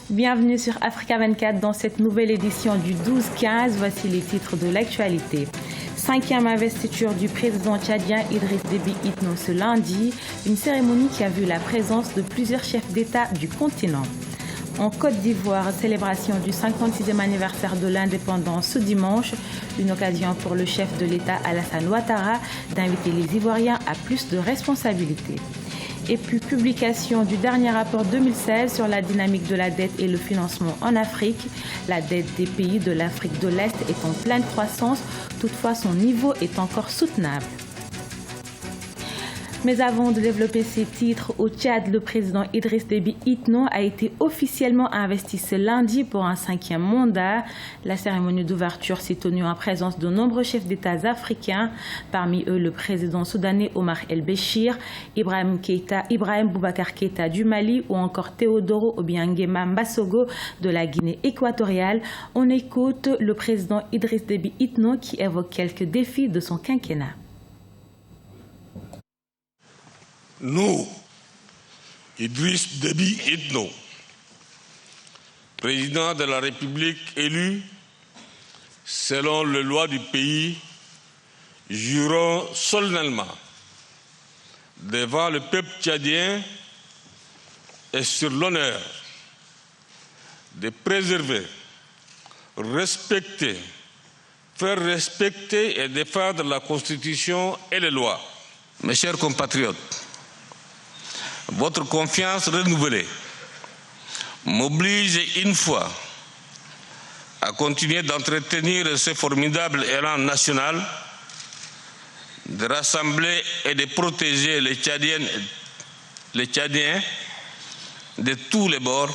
Bienvenue sur Africa 24 dans cette nouvelle édition du 12-15. Voici les titres de l'actualité. 5e investiture du président tchadien Idriss Déby Itno ce lundi, une cérémonie qui a vu la présence de plusieurs chefs d'État du continent. En Côte d'Ivoire, célébration du 56e anniversaire de l'indépendance ce dimanche, une occasion pour le chef de l'État Alassane Ouattara d'inviter les Ivoiriens à plus de responsabilités. Et puis publication du dernier rapport 2016 sur la dynamique de la dette et le financement en Afrique. La dette des pays de l'Afrique de l'Est est en pleine croissance, toutefois son niveau est encore soutenable. Mais avant de développer ces titres, au Tchad, le président Idriss Déby Itno a été officiellement investi ce lundi pour un 5e mandat. La cérémonie d'ouverture s'est tenue en présence de nombreux chefs d'État africains, parmi eux le président soudanais Omar El-Béchir, Ibrahim Boubacar Keïta du Mali ou encore Théodoro Obiangema Mbasogo de la Guinée équatoriale. On écoute le président Idriss Déby Itno qui évoque quelques défis de son quinquennat. Nous, Idriss Déby Itno, président de la République élu selon les lois du pays, jurons solennellement devant le peuple tchadien et sur l'honneur de préserver, respecter, faire respecter et défendre la Constitution et les lois. Mes chers compatriotes, votre confiance renouvelée m'oblige une fois à continuer d'entretenir ce formidable élan national, de rassembler et de protéger les Tchadiens de tous les bords,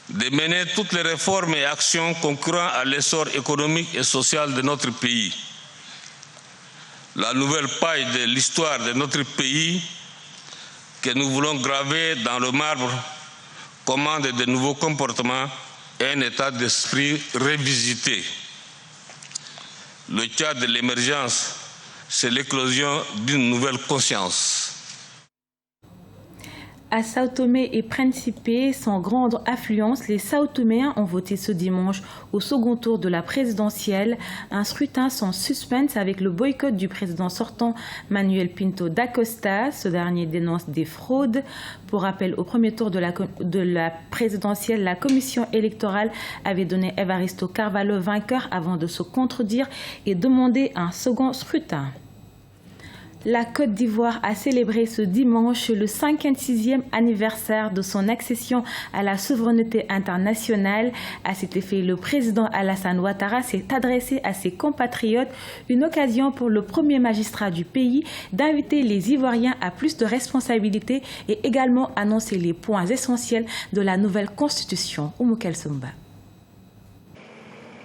de mener toutes les réformes et actions concourant à l'essor économique et social de notre pays. La nouvelle paille de l'histoire de notre pays que nous voulons graver dans le marbre commande de nouveaux comportements et un état d'esprit revisité. Le Tchad de l'émergence, c'est l'éclosion d'une nouvelle conscience. À Sao Tomé et Principe, sans grande affluence, les Sao Toméens ont voté ce dimanche au second tour de la présidentielle. Un scrutin sans suspense avec le boycott du président sortant Manuel Pinto da Costa. Ce dernier dénonce des fraudes. Pour rappel, au premier tour de la présidentielle, la commission électorale avait donné Evaristo Carvalho vainqueur avant de se contredire et demander un second scrutin. La Côte d'Ivoire a célébré ce dimanche le 56e anniversaire de son accession à la souveraineté internationale. À cet effet, le président Alassane Ouattara s'est adressé à ses compatriotes, une occasion pour le premier magistrat du pays d'inviter les Ivoiriens à plus de responsabilités et également annoncer les points essentiels de la nouvelle constitution. Oumou Kelsumba.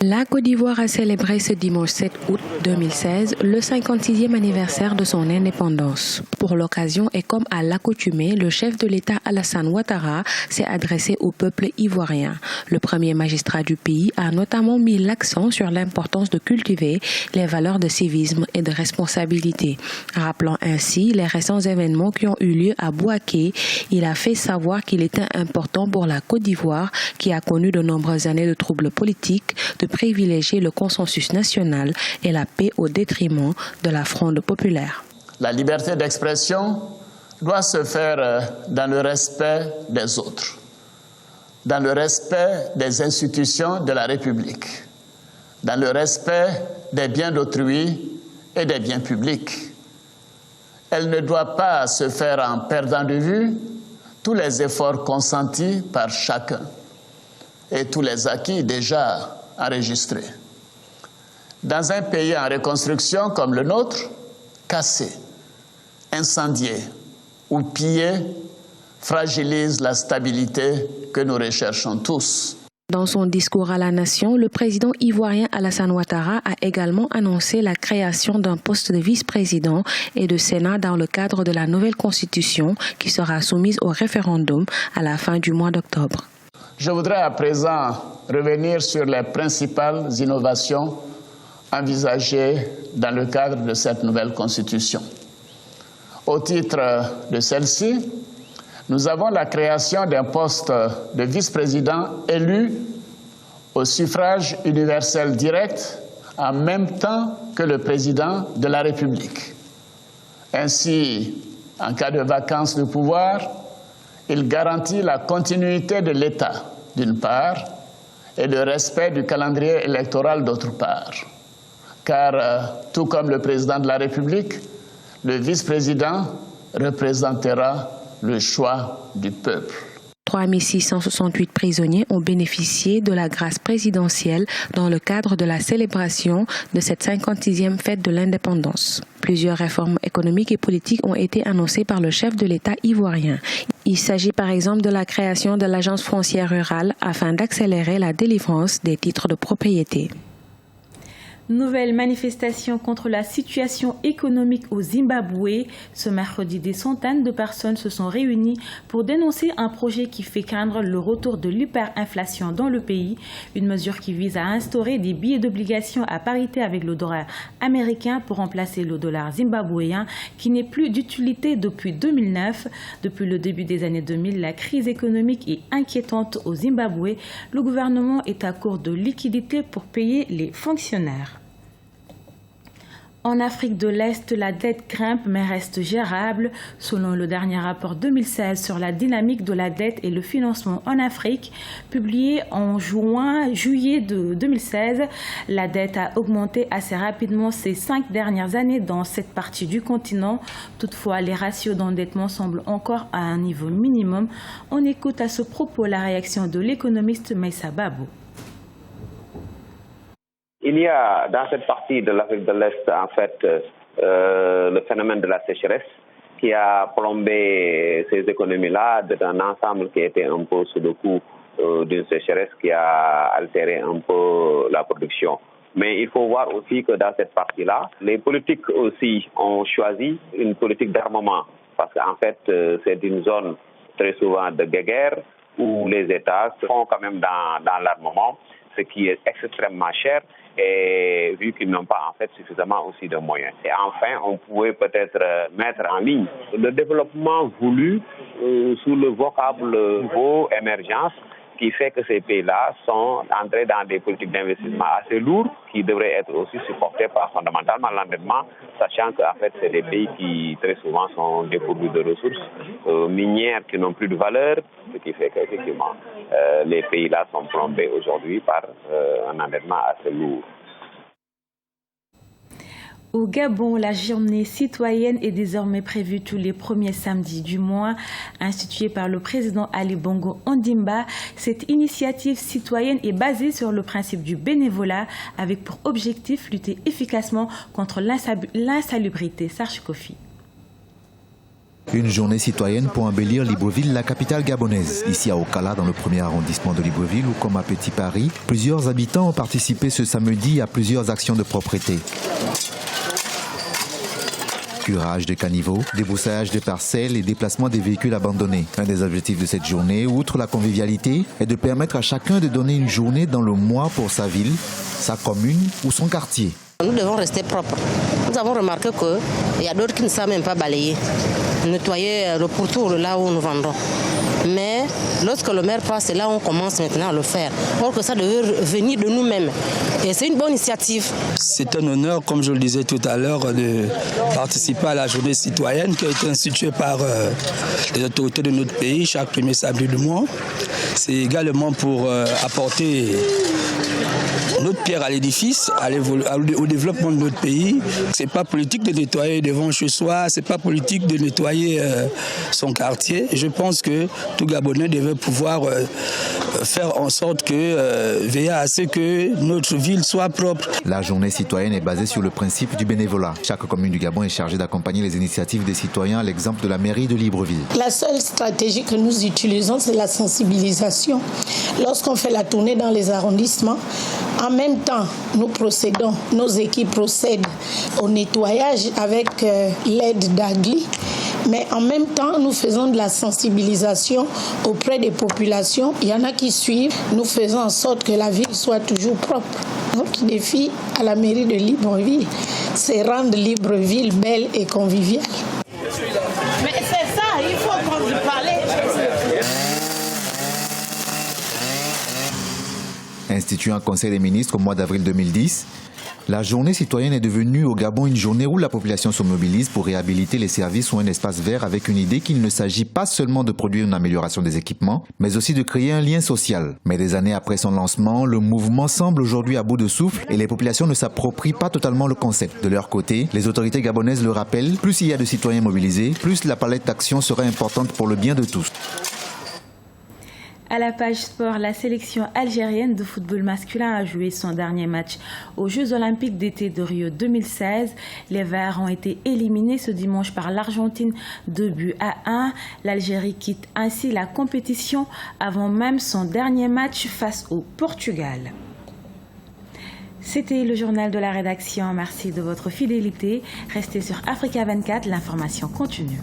La Côte d'Ivoire a célébré ce dimanche 7 août 2016 le 56e anniversaire de son indépendance. Pour l'occasion et comme à l'accoutumée, le chef de l'État Alassane Ouattara s'est adressé au peuple ivoirien. Le premier magistrat du pays a notamment mis l'accent sur l'importance de cultiver les valeurs de civisme et de responsabilité. Rappelant ainsi les récents événements qui ont eu lieu à Bouaké, il a fait savoir qu'il était important pour la Côte d'Ivoire, qui a connu de nombreuses années de troubles politiques, de privilégier le consensus national et la paix au détriment de la fronde populaire. La liberté d'expression doit se faire dans le respect des autres, dans le respect des institutions de la République, dans le respect des biens d'autrui et des biens publics. Elle ne doit pas se faire en perdant de vue tous les efforts consentis par chacun et tous les acquis déjà enregistrés. Dans un pays en reconstruction comme le nôtre, casser, incendier ou piller fragilise la stabilité que nous recherchons tous. Dans son discours à la nation, le président ivoirien Alassane Ouattara a également annoncé la création d'un poste de vice-président et de Sénat dans le cadre de la nouvelle constitution qui sera soumise au référendum à la fin du mois d'octobre. Je voudrais à présent revenir sur les principales innovations envisagées dans le cadre de cette nouvelle constitution. Au titre de celle-ci, Nous avons la création d'un poste de vice-président élu au suffrage universel direct en même temps que le président de la République. Ainsi, en cas de vacance de pouvoir, il garantit la continuité de l'État, d'une part, et le respect du calendrier électoral, d'autre part. Car, tout comme le président de la République, le vice-président représentera le choix du peuple. 3668 prisonniers ont bénéficié de la grâce présidentielle dans le cadre de la célébration de cette 56e fête de l'indépendance. Plusieurs réformes économiques et politiques ont été annoncées par le chef de l'État ivoirien. Il s'agit par exemple de la création de l'agence foncière rurale afin d'accélérer la délivrance des titres de propriété. Nouvelle manifestation contre la situation économique au Zimbabwe. Ce mercredi, des centaines de personnes se sont réunies pour dénoncer un projet qui fait craindre le retour de l'hyperinflation dans le pays. Une mesure qui vise à instaurer des billets d'obligation à parité avec le dollar américain pour remplacer le dollar zimbabwéen qui n'est plus d'utilité depuis 2009. Depuis le début des années 2000, la crise économique est inquiétante au Zimbabwe. Le gouvernement est à court de liquidités pour payer les fonctionnaires. En Afrique de l'Est, la dette grimpe mais reste gérable. Selon le dernier rapport 2016 sur la dynamique de la dette et le financement en Afrique, publié en juillet de 2016, la dette a augmenté assez rapidement ces 5 dernières années dans cette partie du continent. Toutefois, les ratios d'endettement semblent encore à un niveau minimum. On écoute à ce propos la réaction de l'économiste Meissa Babou. Il y a dans cette partie de l'Afrique de l'Est, en fait, le phénomène de la sécheresse qui a plombé ces économies-là d'un ensemble qui était un peu sous le coup d'une sécheresse qui a altéré un peu la production. Mais il faut voir aussi que dans cette partie-là, les politiques aussi ont choisi une politique d'armement. Parce qu'en fait, c'est une zone très souvent de guerre où les États se font quand même dans l'armement, ce qui est extrêmement cher. Et vu qu'ils n'ont pas en fait suffisamment aussi de moyens. Et enfin, on pouvait peut-être mettre en ligne le développement voulu sous le vocable nouveau émergence qui fait que ces pays-là sont entrés dans des politiques d'investissement assez lourdes qui devraient être aussi supportés par fondamentalement l'endettement, sachant qu'en fait c'est des pays qui très souvent sont dépourvus de ressources minières qui n'ont plus de valeur, ce qui fait qu'effectivement les pays-là sont plombés aujourd'hui par un endettement assez lourd. Au Gabon, la journée citoyenne est désormais prévue tous les premiers samedis du mois. Instituée par le président Ali Bongo Ondimba, cette initiative citoyenne est basée sur le principe du bénévolat avec pour objectif lutter efficacement contre l'insalubrité. Serge Kofi. Une journée citoyenne pour embellir Libreville, la capitale gabonaise. Ici à Okala, dans le premier arrondissement de Libreville, ou comme à Petit Paris, plusieurs habitants ont participé ce samedi à plusieurs actions de propreté. Curage de caniveaux, débroussaillage de parcelles et déplacement des véhicules abandonnés. Un des objectifs de cette journée, outre la convivialité, est de permettre à chacun de donner une journée dans le mois pour sa ville, sa commune ou son quartier. Nous devons rester propres. Nous avons remarqué qu'il y a d'autres qui ne savent même pas balayer, nettoyer le pourtour là où nous vendons. Mais lorsque le maire passe, c'est là où on commence maintenant à le faire. Or que ça devait venir de nous-mêmes. Et c'est une bonne initiative. C'est un honneur, comme je le disais tout à l'heure, de participer à la journée citoyenne qui a été instituée par les autorités de notre pays chaque premier samedi du mois. C'est également pour apporter notre pierre à l'édifice, au développement de notre pays. C'est pas politique de nettoyer devant chez soi, c'est pas politique de nettoyer son quartier. Je pense que tout Gabonais devait pouvoir faire en sorte que, veiller à ce que notre ville soit propre. La journée citoyenne est basée sur le principe du bénévolat. Chaque commune du Gabon est chargée d'accompagner les initiatives des citoyens, à l'exemple de la mairie de Libreville. La seule stratégie que nous utilisons, c'est la sensibilisation. Lorsqu'on fait la tournée dans les arrondissements, en même temps, nos équipes procèdent au nettoyage avec l'aide d'Agli. Mais en même temps, nous faisons de la sensibilisation auprès des populations. Il y en a qui suivent. Nous faisons en sorte que la ville soit toujours propre. Notre défi à la mairie de Libreville, c'est rendre Libreville belle et conviviale. Mais c'est ça, il faut qu'on vous parle. Instituée en Conseil des ministres au mois d'avril 2010, la journée citoyenne est devenue au Gabon une journée où la population se mobilise pour réhabiliter les services ou un espace vert avec une idée qu'il ne s'agit pas seulement de produire une amélioration des équipements, mais aussi de créer un lien social. Mais des années après son lancement, le mouvement semble aujourd'hui à bout de souffle et les populations ne s'approprient pas totalement le concept. De leur côté, les autorités gabonaises le rappellent, plus il y a de citoyens mobilisés, plus la palette d'action sera importante pour le bien de tous. À la page sport, la sélection algérienne de football masculin a joué son dernier match aux Jeux Olympiques d'été de Rio 2016. Les Verts ont été éliminés ce dimanche par l'Argentine 2-1. L'Algérie quitte ainsi la compétition avant même son dernier match face au Portugal. C'était le journal de la rédaction. Merci de votre fidélité. Restez sur Africa 24, l'information continue.